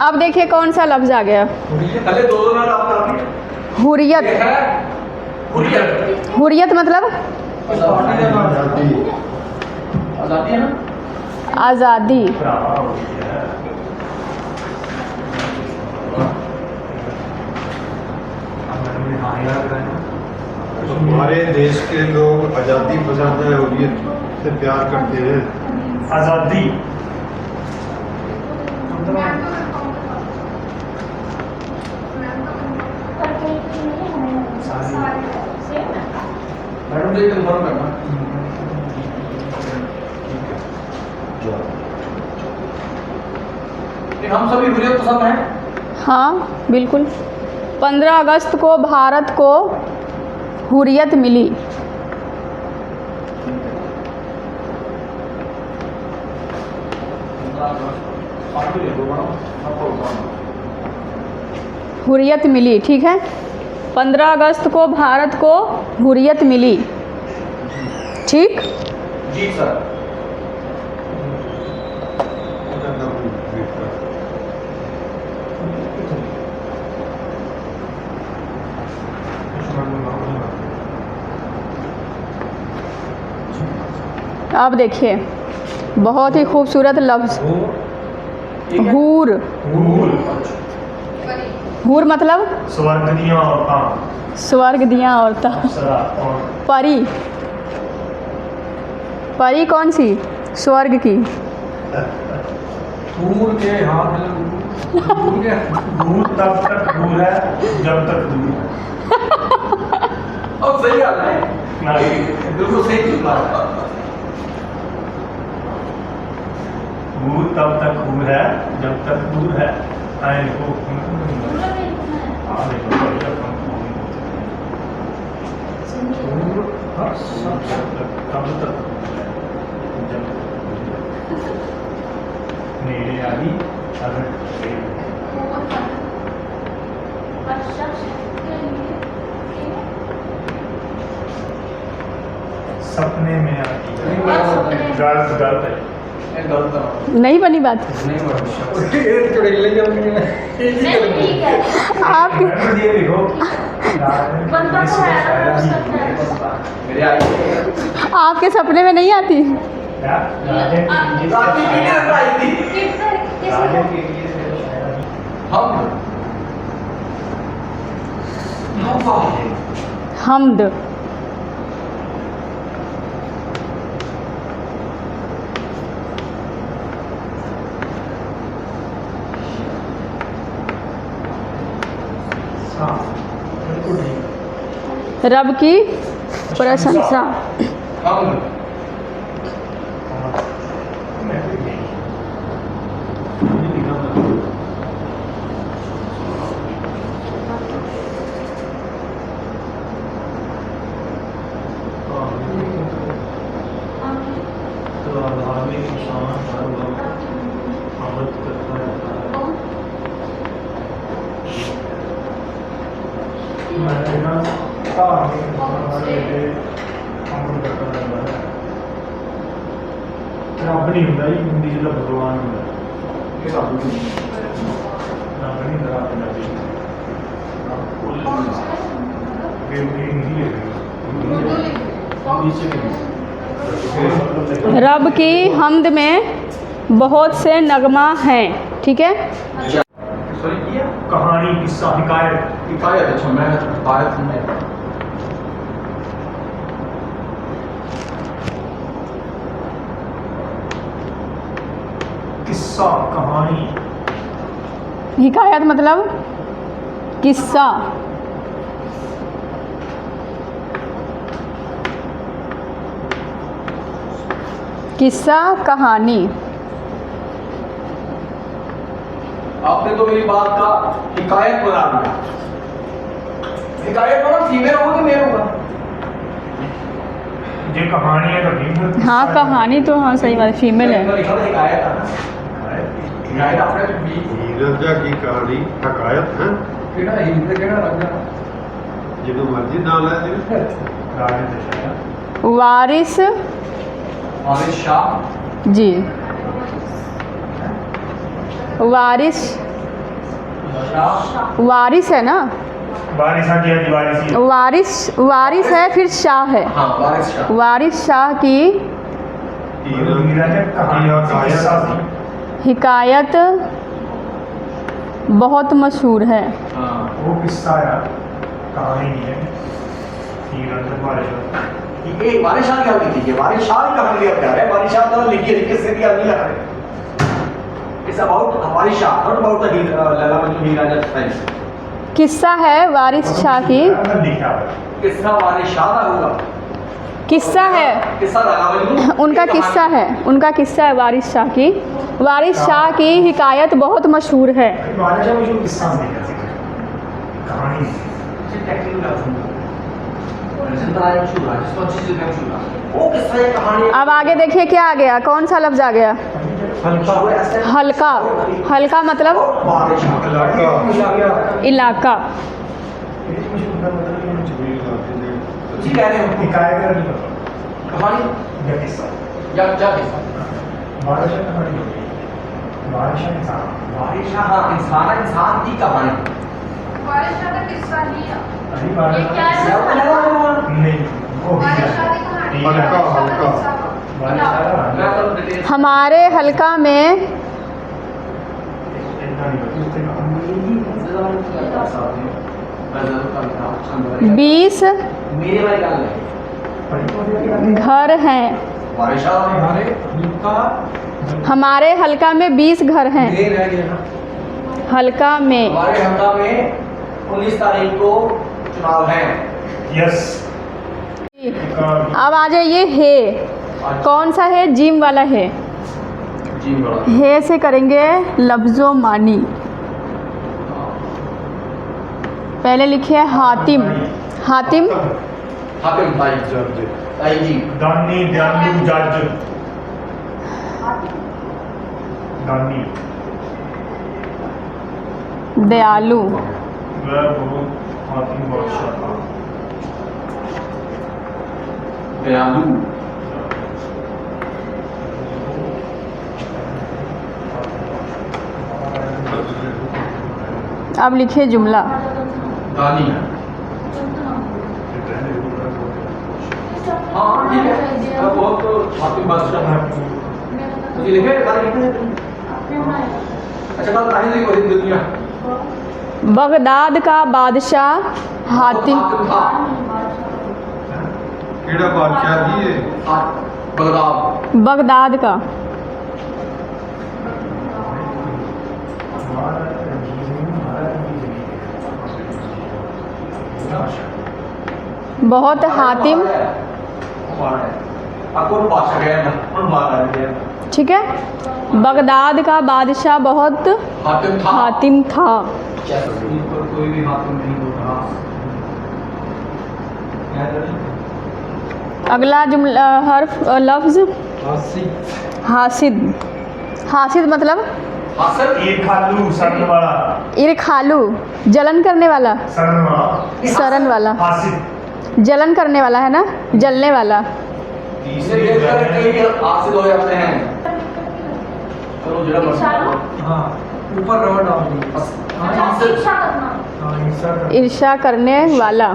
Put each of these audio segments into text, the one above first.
अब देखिए कौन सा लफ्ज आ गया। हुर्रियत। हुर्रियत मतलब आज़ादी। हमारे देश के लोग आज़ादी पसंद है, हुर्रियत से प्यार करते हैं। आज़ादी हम सभी हुर्रियत पसंद हैं। हाँ बिल्कुल। 15 अगस्त को भारत को हुर्रियत मिली। हुर्रियत मिली, ठीक है। 15 अगस्त को भारत को हुर्रियत मिली, ठीक। जी सर। अब देखिए बहुत ही खूबसूरत लफ्ज़ हूर। हूर मतलब स्वर्ग दियां औरतां। स्वर्ग दियां औरतां। परी। परी कौन सी? स्वर्ग की। दूर के हाथ दूर के दूर तब तक दूर है जब तक दूर है। अब सही बात है, बिल्कुल सही चीज बात है। दूर तब तक दूर है जब तक दूर है। को तब तक मेरे आदि सपने में आती है। गलत गलत है। नहीं बनी बात। आपके आपके सपने में नहीं आती? हम्द। रब की प्रशंसा। रब नहीं होंगे जी, हिंदी जो भगवान होंगे। रब नहीं दरा पंजाबी रब की हम्द में बहुत से नगमा हैं, ठीक है। कहानी, किस्सा, हिकायत। हिकायत, अच्छा मैं आयत में किस्सा, कहानी। हिकायत मतलब किस्सा। किस्सा कहानी। आपने तो मेरी बात का हिकायत बना दिया। हिकायत मतलब फीमेल होगा कि मेल होगा? ये कहानी है तो फीमेल। हाँ कहानी तो हाँ सही बात, फीमेल है। लिखा था हिकायत है ना। हिकायत आपने तो भी हीरजा की कहानी हकायत है। केड़ा हिंद केड़ा राजा जिन्हों मर्जी नाम है वारिस वारिस शाह। जी, वारिस, शाह। वारिस है ना, बारिश आ गया, वारिश ही है। वारिस, वारिस है फिर शाह है। हाँ वारिस शाह। वारिस शाह की हीरा ने कहानी और किस्सा थी। हिकायत बहुत मशहूर है। हाँ वो किस्सा यार, कहानी नहीं है। हीरा ने बारिश ये वारिस शाह क्या लिखी है? वारिस शाह की कहानी क्या है? वारिस शाह तो लिखी है, किससे क्या नहीं लगा है? It's about Waris Shah, not about the Laila Majnu हीरा जैसा टाइप। किस्सा है वारिस शाह की, लिखा है। किस्सा वारिस शाह का होगा। किस्सा है, किस्सा लैला मजनू उनका किस्सा है, उनका किस्सा है वारिस शाह की। वारिस शाह की हिकायत बहुत मशहूर है। बारिश में जो किस्सा नहीं है, कहानी नहीं है। वो किस्सा एक कहानी। अब आगे देखिए क्या आ गया, कौन सा लफ्ज आ गया? हल्का। हल्का मतलब इलाका। जी कह रहे हो हिकायत का नहीं पता, कहानी या किस्सा। या क्या किस्सा? बारिश में कहानी होगी, बारिश में इंसान। वारिस शाह, हाँ इंसान की कहानी। वारिस शाह का किस्सा ही है। अभी ये बारिश क्या है? नहीं, वो वारिस शाह की कहानी। हल्का, वारिस शाह का हल्का। किस्सा। बारिश आया मैं तो डिटेल हमारे हल्का में इतना नहीं पता। 20 मेरे भाई का है घर हैं। वारिस शाह हमारे उनका हमारे हल्का में 20 घर हैं। देर रह गया ना। हल्का में हमारे हल्का में 19 तारीख को चुनाव है। यस। अब आ जाइए हे। कौन सा है? जिम वाला है। जी बड़ा हे से करेंगे लफ्ज़ो मानी। पहले लिखिए हातिम। हातिम हातिम भाई ताई जी दानी दयालु जज। दानी दयालु। वह बहुत हातिम बादशाह था। दयालु। अब लिखिए जुमला। दानी। हाँ ठीक है। मैं बहुत हातिम बादशाह मुझे लिखे तारीख लिखे। अच्छा कल तारीख देखो पूरी दुनिया। बगदाद का बादशाह हातिम। था केड़ा बादशाह जी है? बगदाद। बगदाद का। बहुत हातिम। कौन बादशाह गया ना कौन मारा गया? ठीक है, बगदाद का बादशाह बहुत हातिम था। हातिम था। पर कोई भी हातिम नहीं होता। अगला जुमला हर्फ लफ्ज़ हासिद। हासिद मतलब हासिल। एक खालू सरन वाला। इरखालू जलन करने वाला। सरन वाला। सरन वाला हासिद। जलन करने वाला है ना, जलने वाला। इसे देख कर कई हासिल हो जाते हैं। चलो जरा मत हाँ ऊपर रवा डाल दी बस। हासिल। शिक्षा करना। हाँ, हिंसा का। ईर्ष्या करने वाला।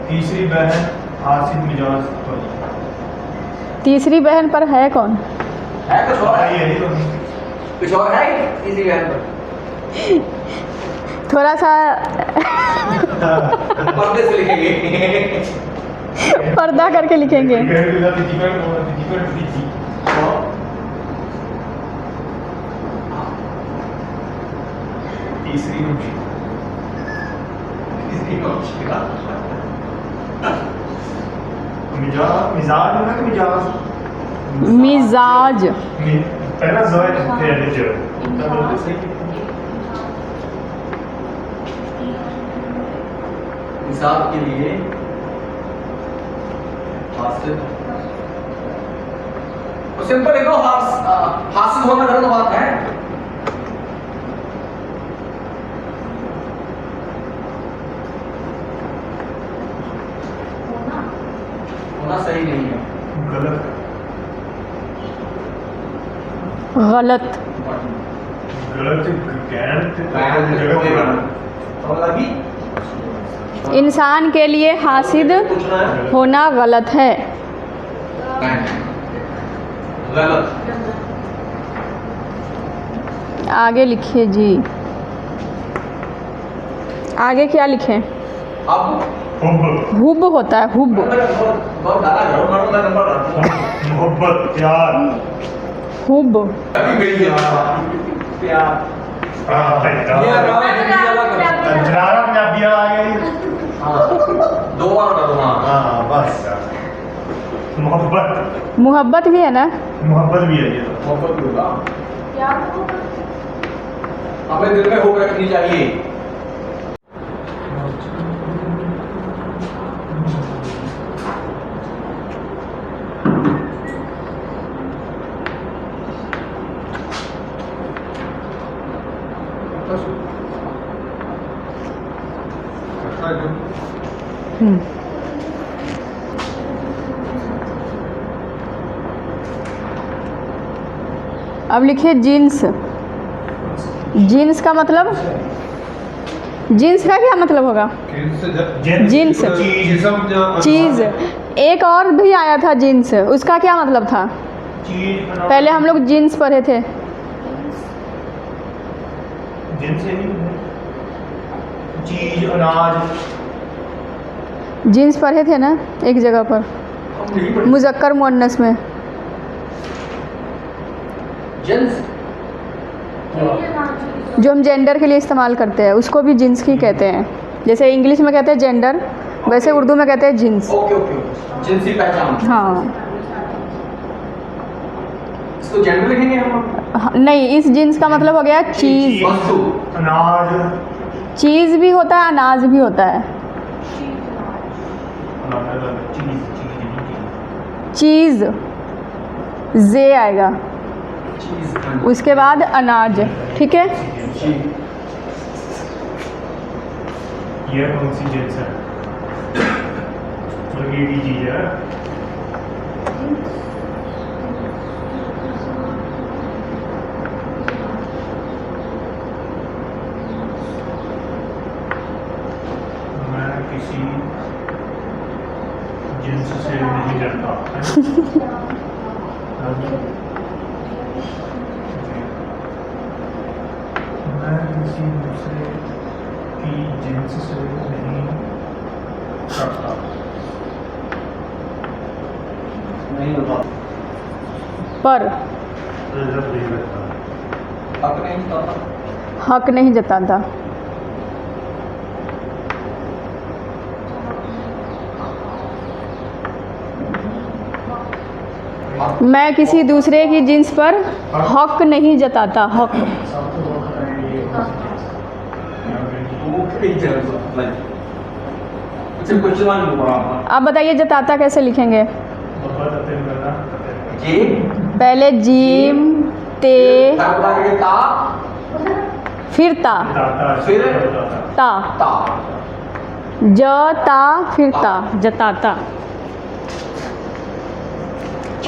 तीसरी बहन हासिद मिजाज वाली। तीसरी बहन पर है कौन? है कुछ और ये है? है तो कुछ और है इसी बहन पर? थोड़ा सा पर्दे से लिखेंगे। पर्दा करके लिखेंगे। तीसरी मिजाज मिजाज है ना कि मिजाज मिजाज। पहला ज़ायद फिर जो हिसाब के लिए हासिल तो सिंपल लिखो हासिल होना गलत बात है। होना सही सही नहीं है। गलत गलत। गलत गैर समझ लगी? इंसान के लिए हासिद पूछना है होना गलत है। गलत। आगे लिखिए जी, आगे क्या लिखें? अब हुब हुब होता है, हुब। बहुत डाला करो, मैं नंबर डालता हूँ। मोहब्बत प्यार हुब। अभी गई है प्यार। ये लगा है कि अलग कर। जरारा पंजाबी वाला आ गया हाँ, दो बार डालो। हाँ हाँ बस मोहब्बत मोहब्बत भी है ना? मोहब्बत भी है ये तो। मोहब्बत भी होगा। क्या वो? हमें दिल में होप रखनी चाहिए। हम्म। अब लिखिए जीन्स। जीन्स का मतलब, जीन्स का क्या मतलब होगा? जीन्स। चीज़। एक और भी आया था जीन्स, उसका क्या मतलब था? चीज पहले हम लोग जीन्स पढ़े थे। जिनसे नहीं चीज अनाज जीन्स पढ़े थे ना एक जगह पर, हम नहीं पढ़े। मुज़क्कर मुअन्नस में। जेंट्स जो हम जेंडर के लिए इस्तेमाल करते हैं उसको भी जीन्स ही कहते हैं। जैसे इंग्लिश में कहते हैं जेंडर, वैसे उर्दू में कहते हैं जीन्स। Okay okay. जिनसी पहचान। हाँ। इसको जेंडर लिखेंगे हम। नहीं, इस जीन्स का मतलब हो गया चीज़। वस्तु। अनाज चीज़ भी होता है, अनाज भी होता है। चीज़ जे आएगा, चीज। उसके बाद अनाज। ठीक है। ये कौन सी जिन्स है? मतलब ये भी चीज है। मैं किसी जिन्स से नहीं डरता। मैं किसी दूसरे की जिन्स से नहीं डरता। नहीं होता। पर नजर नहीं लगता। हक नहीं होता। हक नहीं जताता। मैं किसी दूसरे की जिन्स पर हक नहीं जताता। हक। आप बताइए जताता कैसे लिखेंगे? ये पहले जीम ते ता फिर ता, फिर ता ता। जता फिर ता, जताता।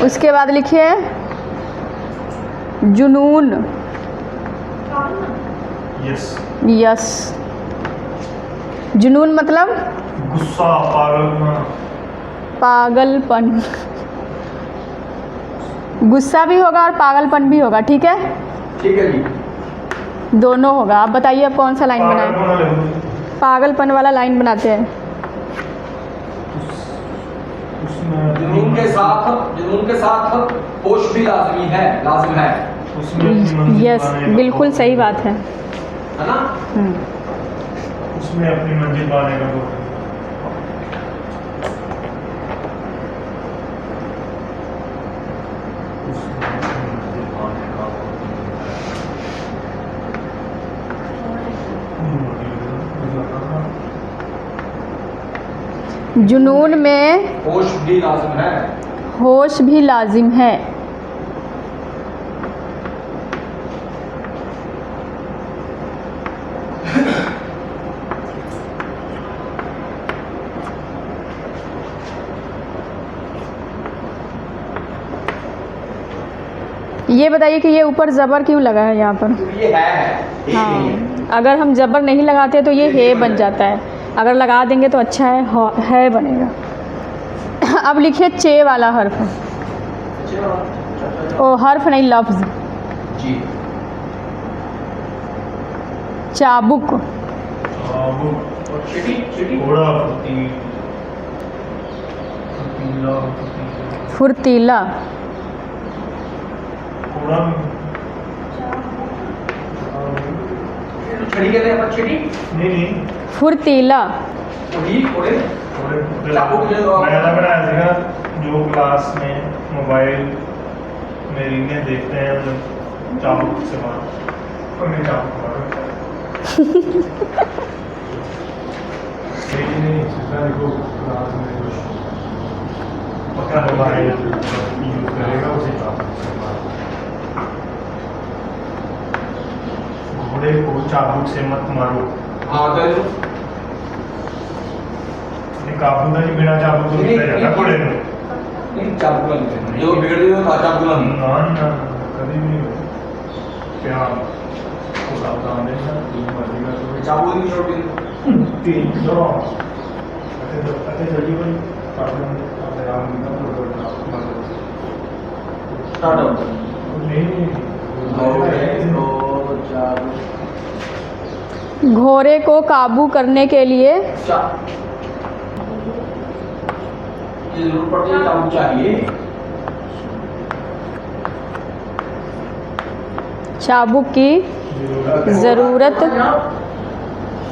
उसके बाद लिखिए जुनून। यस। यस। जुनून मतलब गुस्सा पागल पागलपन। गुस्सा भी होगा और पागलपन भी होगा। ठीक है, ठीक है जी। दोनों होगा। आप बताइए अब कौन सा लाइन बनाएं? पागलपन वाला लाइन बनाते हैं। जुनून के साथ होश भी लाजमी है, लाजिम है। उसमें यस, बिल्कुल सही बात है। है ना? उसमें अपनी मंजिल पाने का वो है। उसमें अपनी मंजिल पाने का जुनून में होश भी लाजिम है। होश भी लाजिम है। ये बताइए कि ये ऊपर ज़बर क्यों लगा है यहाँ पर? ये है ये नहीं है। हाँ, अगर हम ज़बर नहीं लगाते तो ये है बन जाता है, अगर लगा देंगे तो अच्छा है बनेगा। अब लिखिए चे वाला हर्फ। ओ हर्फ नहीं, लफ्ज़। जी चाबुक, वो चिटी चिटी थोड़ा फुर्तीला फुर्तीला, थोड़ा छड़ी कहते हैं अपन चिटी नहीं फुर्तीला। थोड़ी थोड़े थोड़े चाबुक जो मैं लग रहा है सीगा जो क्लास में मोबाइल में रीलें देखते हैं मतलब चाबुक से मार और मैं चाबुक मारूं नहीं सीधा देखो क्लास में कुछ पक्का मोबाइल यूज करेगा उसे चाबुक से मार। घोड़े को चाबुक से मत मारो। हाँ तो ये काबू का नहीं बिना चाबुक तो निकल जाता घोड़े में। नहीं चाबुक लगते जो बिगड़ गए तो चाबुक लगते ना ना कभी भी नहीं होता। क्या वो सावधान है ना तीन मर्जी का तो चाबुक नहीं छोड़ते तीन दो अते जल्दी भाई प्रॉब्लम अपने राम निकल तो स्टार्ट आउट नहीं दो चार घोड़े को काबू करने के लिए चार ये जरूर पड़ती है चाबुक चाहिए चाबुक की ज़रूरत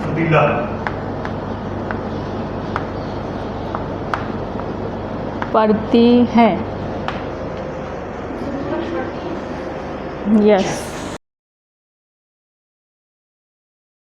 फुर्तीला पड़ती है। यस।